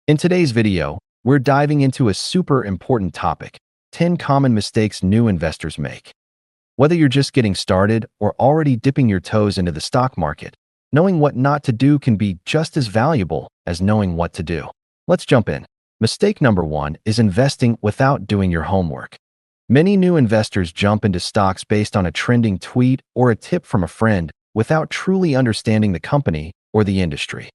In today's video, we're diving into a super important topic: 10 common mistakes new investors make. Whether you're just getting started or already dipping your toes into the stock market, knowing what not to do can be just as valuable as knowing what to do. Let's jump in. Mistake number 1 is investing without doing your homework. Many new investors jump into stocks based on a trending tweet or a tip from a friend without truly understanding the company or the industry.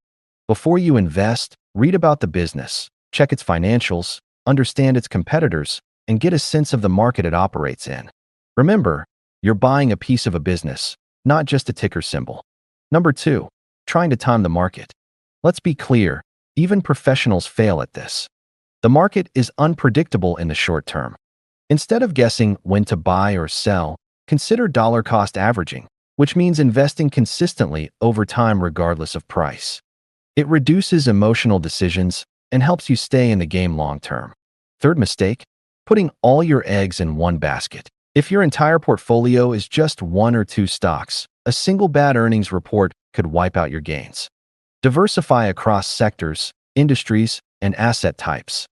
Before you invest, read about the business, check its financials, understand its competitors, and get a sense of the market it operates in. Remember, you're buying a piece of a business, not just a ticker symbol. Number 2, trying to time the market. Let's be clear, even professionals fail at this. The market is unpredictable in the short term. Instead of guessing when to buy or sell, consider dollar-cost averaging, which means investing consistently over time regardless of price. It reduces emotional decisions and helps you stay in the game long-term. Third mistake, putting all your eggs in one basket. If your entire portfolio is just one or two stocks, a single bad earnings report could wipe out your gains. Diversify across sectors, industries, and asset types.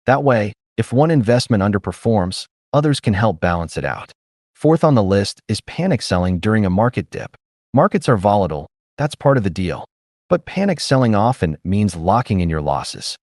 That way, if one investment underperforms, others can help balance it out. Fourth on the list is panic selling during a market dip. Markets are volatile, that's part of the deal. But panic selling often means locking in your losses.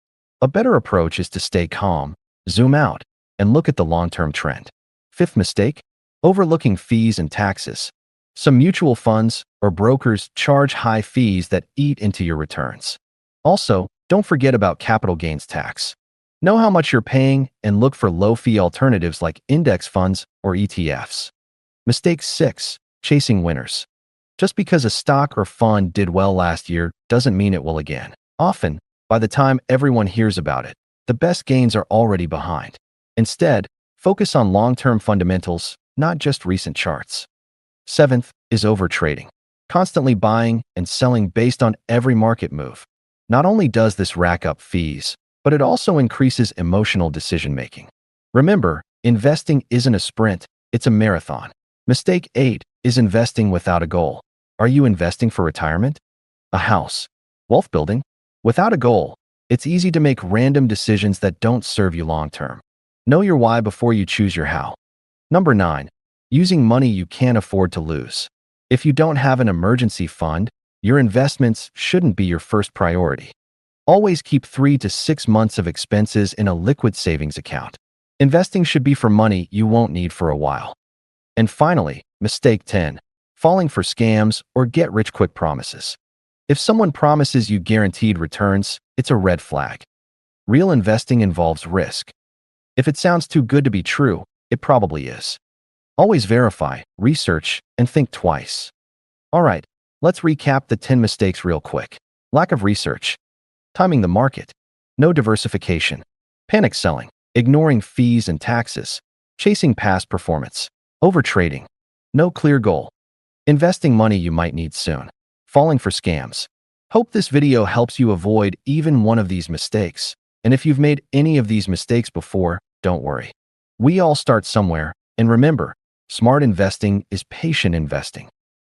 A better approach is to stay calm, zoom out, and look at the long-term trend. Fifth mistake, overlooking fees and taxes. Some mutual funds or brokers charge high fees that eat into your returns. Also, don't forget about capital gains tax. Know how much you're paying and look for low-fee alternatives like index funds or ETFs. Mistake 6, chasing winners. Just because a stock or fund did well last year doesn't mean it will again. Often, by the time everyone hears about it, the best gains are already behind. Instead, focus on long-term fundamentals, not just recent charts. Seventh is overtrading. Constantly buying and selling based on every market move. Not only does this rack up fees, but it also increases emotional decision-making. Remember, investing isn't a sprint, it's a marathon. Mistake 8 is investing without a goal. Are you investing for retirement? A house? Wealth building? Without a goal, it's easy to make random decisions that don't serve you long-term. Know your why before you choose your how. Number 9, using money you can't afford to lose. If you don't have an emergency fund, your investments shouldn't be your first priority. Always keep 3 to 6 months of expenses in a liquid savings account. Investing should be for money you won't need for a while. And finally, mistake 10, falling for scams or get-rich-quick promises. If someone promises you guaranteed returns, it's a red flag. Real investing involves risk. If it sounds too good to be true, it probably is. Always verify, research, and think twice. All right, let's recap the 10 mistakes real quick. Lack of research. Timing the market. No diversification. Panic selling. Ignoring fees and taxes. Chasing past performance. Overtrading. No clear goal. Investing money you might need soon. Falling for scams. Hope this video helps you avoid even one of these mistakes. And if you've made any of these mistakes before, don't worry. We all start somewhere, and remember, smart investing is patient investing.